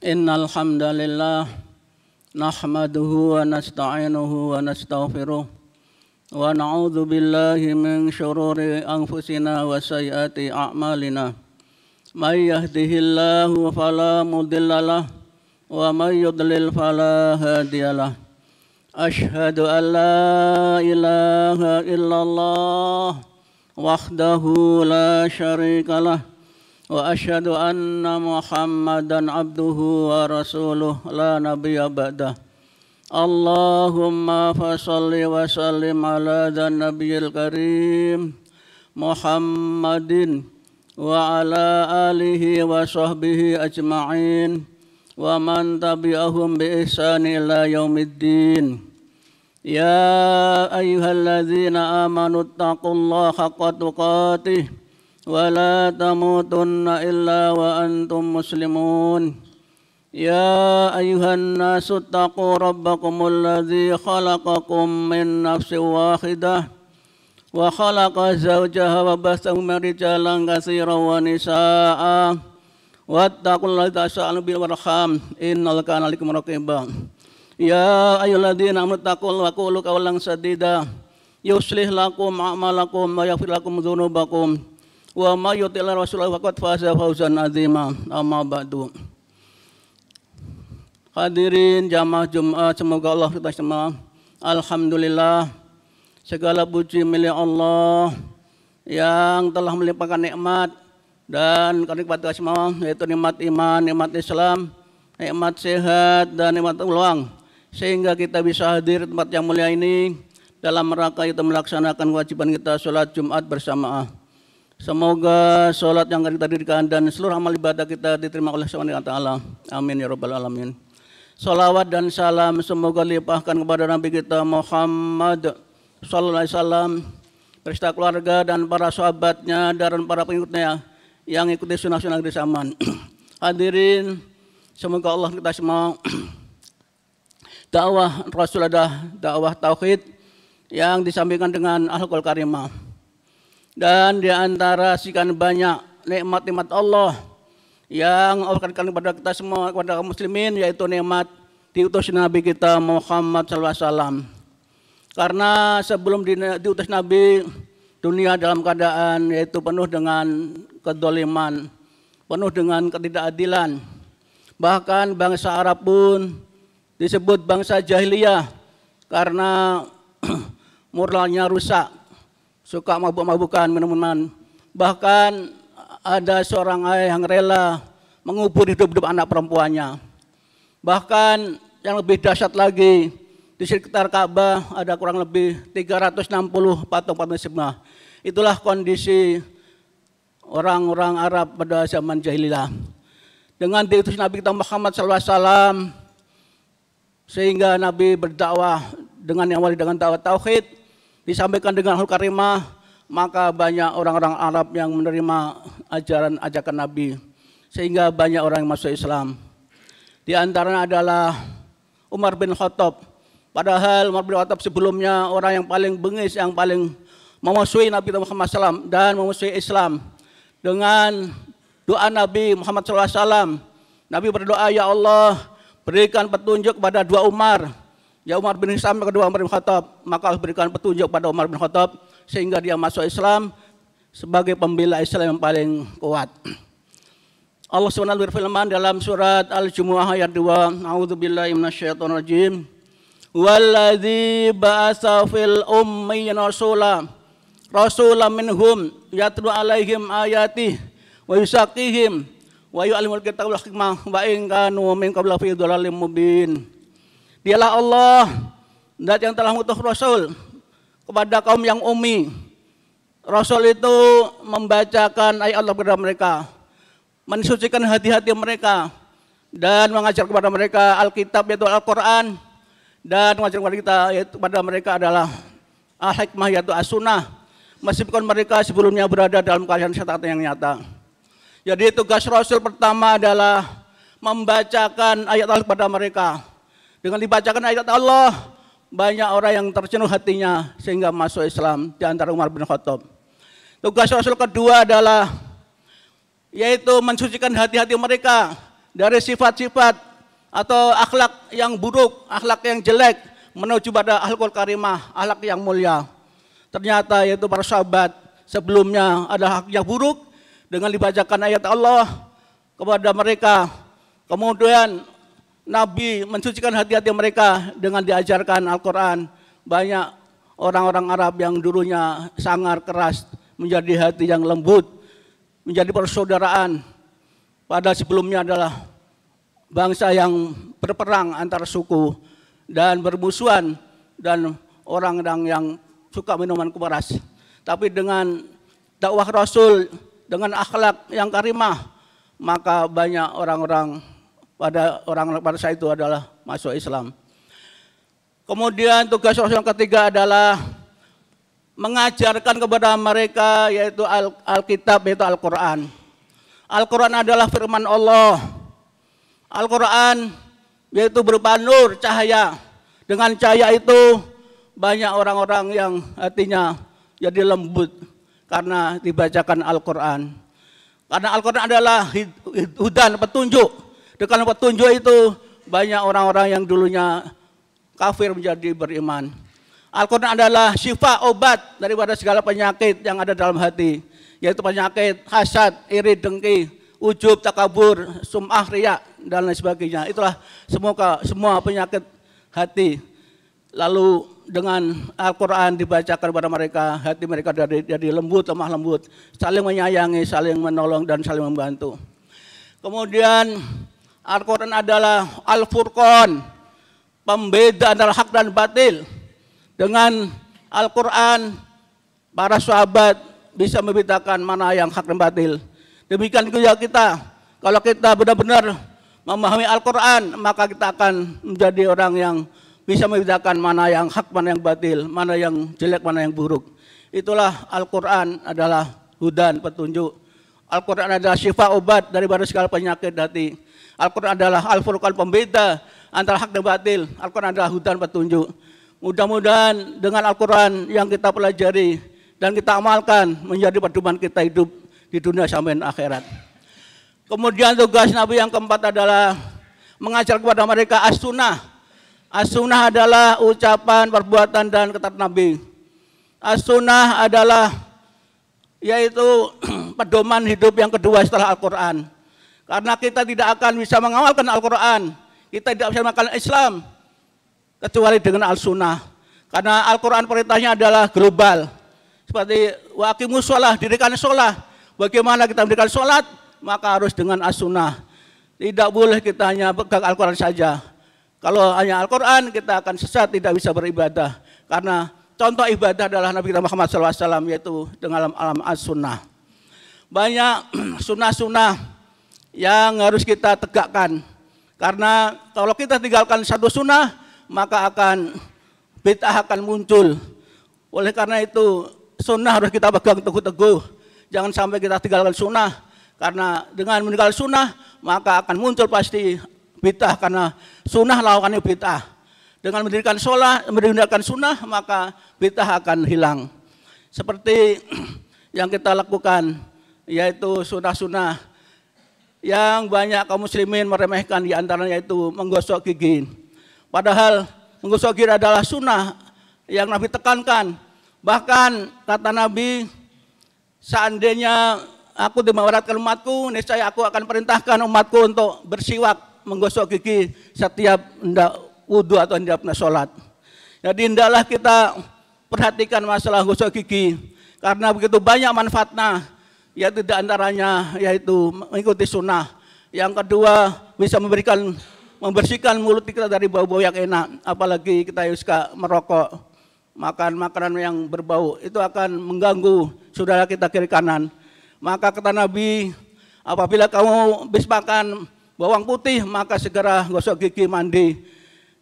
Innal hamdalillah nahmaduhu wa nasta'inuhu wa nastaghfiruh wa na'udzu billahi min syururi anfusina wa sayyiati a'malina. May yahdihillahu fala mudhillalah wa may yudlil fala hadiyalah. Asyhadu an la ilaha illallah wahdahu la syarikalah wa asyhadu anna Muhammadan abduhu wa rasuluh la nabiyya ba'dah. Allahumma fasalli wa sallim ala dan nabiyil karim Muhammadin wa ala alihi wa sahbihi ajma'in wa man tabi'ahum bi ihsani ila yaumiddin. Ya ayyuhalladzina amanu taqullaha haqqa tuqatih wa la tamutunna illa wa antum muslimun. Ya ayyuhan nasu taqu rabbakumul ladzi khalaqakum min nafsin wahidah wa khalaqa zawjaha wa bassa minhuma rijalan katsiran wa nisaa'a wattaqullaha tasa'alu bil arham innallaha kana 'alaikum raqiba. Ya ayyuhalladzina amanu taqullaha wa qulu qawlan sadida yuslih lakum a'malakum wa yaghfir lakum dzunubakum wa may yuti'ir rasulahu faqad faza fawzan 'azima. Amma ba'du. Hadirin jamaah Jumat, semoga Allah kita semua alhamdulillah segala puji milik Allah yang telah melimpahkan nikmat dan kenikmat kita semua, yaitu nikmat iman, nikmat Islam, nikmat sehat dan nikmat peluang, sehingga kita bisa hadir di tempat yang mulia ini dalam rangka kita melaksanakan kewajiban kita sholat Jumat bersamaan. Semoga sholat yang kita dirikan dan seluruh amal ibadah kita diterima oleh Subhanahu wa ta'ala. Amin ya rabbal alamin. Salawat dan salam semoga limpahkan kepada Nabi kita Muhammad sallallahu alaihi wasallam, beserta keluarga dan para sahabatnya dan para pengikutnya yang ikuti sunnah-sunnah di zaman. Hadirin, semoga Allah kita semua dakwah Rasul ada dakwah tauhid yang disampaikan dengan akhlakul karimah. Dan di antara sekian banyak nikmat-nikmat Allah yang Allah berikan kepada kita semua, kepada kaum muslimin, yaitu nikmat diutus Nabi kita Muhammad sallallahu alaihi wasallam. Karena sebelum diutus Nabi, dunia dalam keadaan yaitu penuh dengan kedoliman, penuh dengan ketidakadilan. Bahkan bangsa Arab pun disebut bangsa jahiliyah karena moralnya rusak, suka mabuk-mabukan, minum-minuman. Bahkan ada seorang ayah yang rela mengubur hidup-hidup anak perempuannya. Bahkan yang lebih dahsyat lagi, di sekitar Ka'bah ada kurang lebih 360 patung-patung sembah. Itulah kondisi orang-orang Arab pada zaman jahiliyah. Dengan diutus Nabi kita Muhammad SAW, sehingga Nabi berdakwah dengan yang awali dengan dakwah tauhid, disampaikan dengan akhlak karimah, maka banyak orang-orang Arab yang menerima ajaran Nabi, sehingga banyak orang yang masuk Islam. Di antaranya adalah Umar bin Khattab. Padahal Umar bin Khattab sebelumnya orang yang paling bengis, yang paling memusuhi Nabi Muhammad SAW dan memusuhi Islam. Dengan doa Nabi Muhammad SAW, Nabi berdoa, ya Allah berikan petunjuk kepada dua Umar, ya Umar bin Hisham dan kedua Umar bin Khattab. Maka Allah berikan petunjuk pada Umar bin Khattab sehingga dia masuk Islam sebagai pembela Islam yang paling kuat. Allah SWT berfirman dalam surat Al-Jumu'ah ayat 2, A'udzubillahi minasyaitonirrajim. Walladzi ba'atsa fil ummiyina rasulan minhum yatlu alaihim ayatihi wa yuzakkihim wa yu'allimul kitaba wal hikmah wa in kanu min qablu fi dhalalin mubin. Dialah Allah dan yang telah mengutus Rasul kepada kaum yang ummi. Rasul itu membacakan ayat Allah kepada mereka, mensucikan hati-hati mereka, dan mengajar kepada mereka Alkitab yaitu Al-Quran, dan mengajar kepada kita yaitu kepada mereka adalah Al-Hikmah yaitu As-Sunnah, meskipun mereka sebelumnya berada dalam keadaan syaitan yang nyata. Jadi tugas Rasul pertama adalah membacakan ayat Allah kepada mereka. Dengan dibacakan ayat Allah, banyak orang yang tercentuh hatinya sehingga masuk Islam, di antara Umar bin Khattab. Tugas Rasul kedua adalah yaitu mensucikan hati-hati mereka dari sifat-sifat atau akhlak yang buruk, akhlak yang jelek menuju pada akhlakul karimah, akhlak yang mulia. Ternyata yaitu para sahabat sebelumnya ada akhlak yang buruk dengan dibacakan ayat Allah kepada mereka. Kemudian Nabi mensucikan hati-hati mereka dengan diajarkan Al-Quran. Banyak orang-orang Arab yang dulunya sangar keras menjadi hati yang lembut, menjadi persaudaraan. Pada sebelumnya adalah bangsa yang berperang antar suku dan bermusuhan dan orang-orang yang suka minuman keras. Tapi dengan dakwah Rasul, dengan akhlak yang karimah, maka banyak orang-orang pada saat itu adalah masuk Islam. Kemudian tugas Rasul yang ketiga adalah mengajarkan kepada mereka yaitu Alkitab, yaitu Al-Quran. Al-Quran adalah firman Allah. Al-Quran yaitu berupa nur, cahaya. Dengan cahaya itu banyak orang-orang yang hatinya jadi lembut karena dibacakan Al-Quran. Karena Al-Quran adalah hudan, petunjuk. Dengan petunjuk itu banyak orang-orang yang dulunya kafir menjadi beriman. Al-Quran adalah syifa, obat daripada segala penyakit yang ada dalam hati. Yaitu penyakit hasad, iri, dengki, ujub, takabur, sum'ah, riya, dan lain sebagainya. Itulah semua penyakit hati. Lalu dengan Al-Quran dibacakan kepada mereka, hati mereka jadi lembut, lemah lembut, saling menyayangi, saling menolong, dan saling membantu. Kemudian Al-Quran adalah Al-Furqan, pembeda antara hak dan batil. Dengan Al-Quran, para sahabat bisa membedakan mana yang hak dan batil. Demikian juga kita, kalau kita benar-benar memahami Al-Quran, maka kita akan menjadi orang yang bisa membedakan mana yang hak, mana yang batil, mana yang jelek, mana yang buruk. Itulah Al-Quran adalah hudan, petunjuk. Al-Quran adalah syifa, obat daripada segala penyakit hati. Al-Quran adalah Al-Furqan, pembeda antara hak dan batil. Al-Quran adalah hudan, petunjuk. Mudah-mudahan dengan Al-Quran yang kita pelajari dan kita amalkan menjadi pedoman kita hidup di dunia sampai akhirat. Kemudian tugas Nabi yang keempat adalah mengajar kepada mereka as-sunnah. As-sunnah adalah ucapan, perbuatan, dan kata Nabi. As-sunnah adalah yaitu pedoman hidup yang kedua setelah Al-Quran. Karena kita tidak akan bisa mengamalkan Al-Quran, kita tidak bisa mengamalkan Islam kecuali dengan Al-Sunnah. Karena Al-Quran perintahnya adalah global. Seperti wa aqimus shalah, dirikan sholat. Bagaimana kita mendirikan sholat? Maka harus dengan As-Sunnah. Tidak boleh kita hanya pegang Al-Quran saja. Kalau hanya Al-Quran, kita akan sesat, tidak bisa beribadah. Karena contoh ibadah adalah Nabi kita Muhammad SAW, yaitu dengan alam As-Sunnah. Banyak sunnah-sunnah yang harus kita tegakkan. Karena kalau kita tinggalkan satu sunnah, maka bid'ah akan muncul. Oleh karena itu, sunnah harus kita pegang teguh-teguh. Jangan sampai kita tinggalkan sunnah. Karena dengan meninggalkan sunnah, maka akan muncul pasti bid'ah, karena sunnah lawannya bid'ah. Dengan mendirikan sholat, mendirikan sunnah, maka bid'ah akan hilang. Seperti yang kita lakukan, yaitu sunnah-sunnah yang banyak kaum muslimin meremehkan, diantaranya yaitu menggosok gigi. Padahal menggosok gigi adalah sunnah yang Nabi tekankan. Bahkan kata Nabi, seandainya aku dimawaratkan umatku, niscaya aku akan perintahkan umatku untuk bersiwak, menggosok gigi setiap hendak wudhu atau hendak sholat. Jadi hendaklah kita perhatikan masalah gosok gigi, karena begitu banyak manfaatnya, yaitu di antaranya yaitu mengikuti sunnah. Yang kedua, bisa membersihkan mulut kita dari bau-bau yang enak, apalagi kita suka merokok, makan makanan yang berbau, itu akan mengganggu saudara kita kiri kanan. Maka kata Nabi, apabila kamu habis makan bawang putih, maka segera gosok gigi, mandi.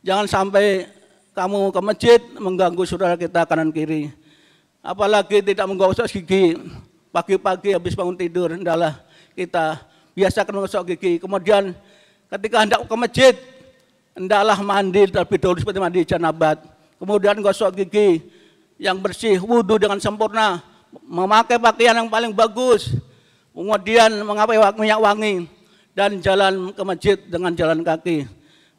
Jangan sampai kamu ke masjid mengganggu saudara kita kanan kiri. Apalagi tidak menggosok gigi pagi-pagi habis bangun tidur, hendaklah kita biasakan menggosok gigi. Kemudian ketika hendak ke masjid, hendaklah mandi terlebih dahulu seperti mandi janabat. Kemudian gosok gigi yang bersih, wudhu dengan sempurna, memakai pakaian yang paling bagus, kemudian mengapai minyak wangi. dan jalan ke masjid dengan jalan kaki.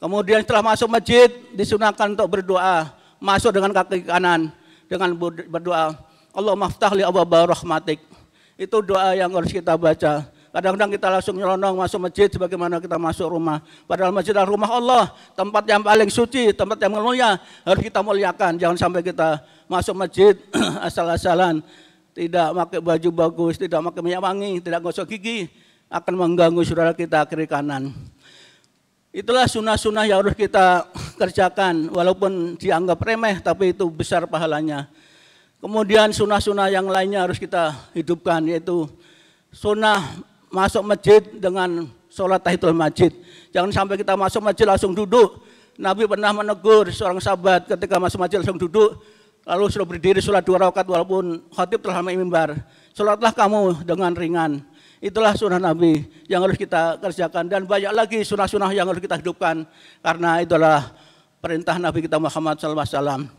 Kemudian setelah masuk masjid disunahkan untuk berdoa, masuk dengan kaki kanan dengan berdoa, Allahumma ftah li abwaaba rahmatik. Itu doa yang harus kita baca. Kadang-kadang kita langsung nyelonong masuk masjid sebagaimana kita masuk rumah. Padahal masjid adalah rumah Allah, tempat yang paling suci, tempat yang mulia, harus kita muliakan. Jangan sampai kita masuk masjid asal-asalan, tidak pakai baju bagus, tidak pakai minyak wangi, tidak gosok gigi, akan mengganggu saudara kita kiri kanan. Itulah sunnah-sunnah yang harus kita kerjakan, walaupun dianggap remeh, tapi itu besar pahalanya. Kemudian sunnah-sunnah yang lainnya harus kita hidupkan, yaitu sunnah masuk masjid dengan sholat tahiyatul masjid. Jangan sampai kita masuk masjid langsung duduk. Nabi pernah menegur seorang sahabat ketika masuk masjid langsung duduk, lalu sudah berdiri sholat 2 rakaat walaupun khatib telah mimbar. Sholatlah kamu dengan ringan. Itulah sunnah Nabi yang harus kita kerjakan, dan banyak lagi sunnah-sunnah yang harus kita hidupkan, karena itulah perintah Nabi kita Muhammad SAW.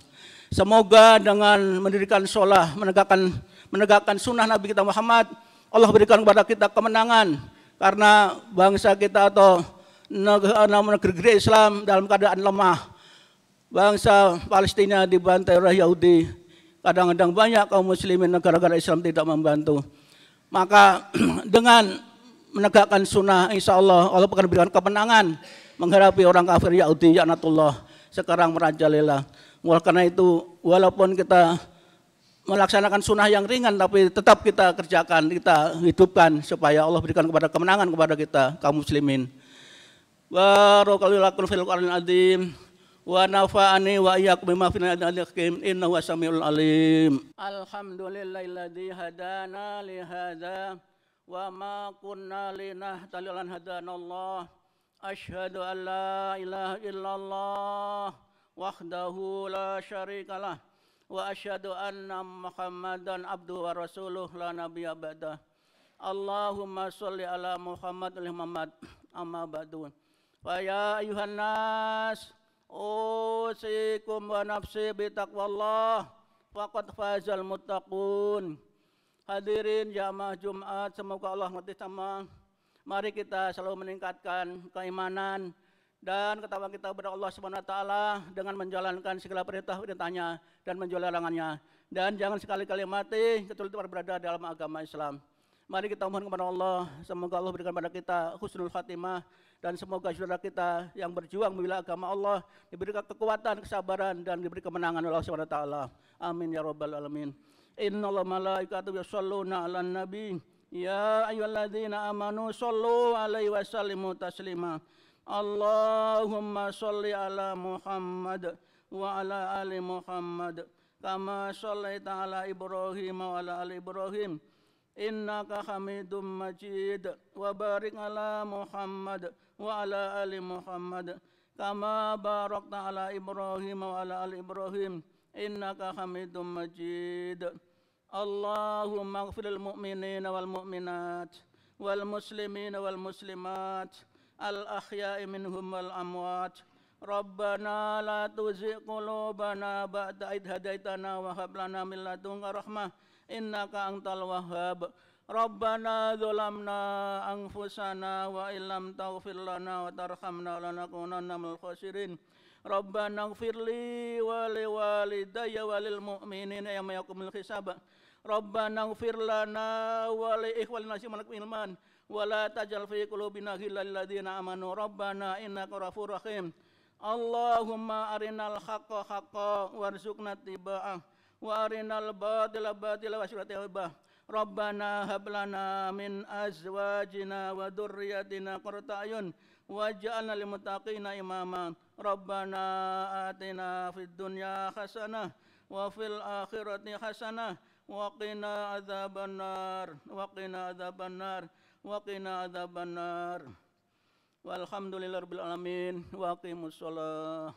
Semoga dengan mendirikan sholat, menegakkan sunnah Nabi kita Muhammad, Allah berikan kepada kita kemenangan, karena bangsa kita atau negeri Islam dalam keadaan lemah. Bangsa Palestina dibantai oleh Yahudi, kadang-kadang banyak kaum muslimin negara-negara Islam tidak membantu. Maka dengan menegakkan sunnah, insya Allah Allah akan berikan kemenangan menghadapi orang kafir Yahudi, laknatullah, sekarang merajalela. Oleh karena itu, walaupun kita melaksanakan sunnah yang ringan, tapi tetap kita kerjakan, kita hidupkan supaya Allah berikan kepada kemenangan kepada kita kaum muslimin. Barakallahu lakum fil Qur'anil azim wa nafa'ani wa iyyakum bima fihi min al-hakim innahu was-sami'ul alim. Alhamdulillahilladzi hadana li hadza wa ma kunna linahtadiya lan hadanallah. Asyhadu an la ilaha illallah wahdahu la syarikalah wa asyhadu anna Muhammadan abduhu wa rasuluh la nabiyya ba'dah. Allahumma sholli ala Muhammad wa Muhammad amma ba'du. Wa ya ayuhan nas usikum wa nafsi bi taqwallah faqad fazal muttaqun. Hadirin jamaah Jumat, semoga Allah mengerti sama. Mari kita selalu meningkatkan keimanan dan ketakwaan kita kepada Allah Subhanahu wa taala dengan menjalankan segala perintah-perintahnya dan menjauhi larangannya. Dan jangan sekali-kali mati kecuali berada dalam agama Islam. Mari kita mohon kepada Allah, semoga Allah berikan kepada kita husnul khatimah, dan semoga saudara kita yang berjuang membela agama Allah diberikan kekuatan, kesabaran, dan diberi kemenangan oleh Allah Subhanahu wa taala. Amin ya rabbal alamin. Innallaha malaikatahu yusholluna 'alan nabi ya ayyuhalladzina amanu shollu 'alaihi wa sallimu taslima. Allahumma sholli ala Muhammad wa ala ali Muhammad kama shallaita ala Ibrahim wa ala ali Ibrahim innaka Hamidum Majid wa barik ala Muhammad wa ala ali Muhammad kama barakta ala Ibrahim wa ala ali Ibrahim innaka Hamidum Majid. Allahumma ighfir lil mu'minina wal mu'minat wal muslimina wal muslimat al-ahya'i minhum wal amwat. Rabbana la tuzigh qulubana ba'da idh hadaitana wa hab lana min ladunka rahmah innaka antal wahhab. Rabbana dzalamna anfusana wa illam taghfir lana wa tarhamna lanakunanna minal khasirin. Rabbana ighfirli wa liwalidayya wa lil mu'minina yawma yaqumul hisab. Rabbana ighfir lana wa li ikhwanina alladziina iman wa la taj'al fi qulubina ghillan lil ladzina amanu rabbana innaka ghafurur rahim. Allahumma arinal haqqa haqqan warzuqna ittiba'ah wa arinal batila batila warzuqna ijtinabah. Rabbana hab lana min azwajina wa dzurriyyatina qurrata a'yun waj'alna lil muttaqina imama. Rabbana atina fid dunya hasanah wa fil akhirati hasanah wa qina adzabannar wa qina adzabannar wa qina adzabannar. Walhamdulillahirabbil alamin wa aqimus shalah.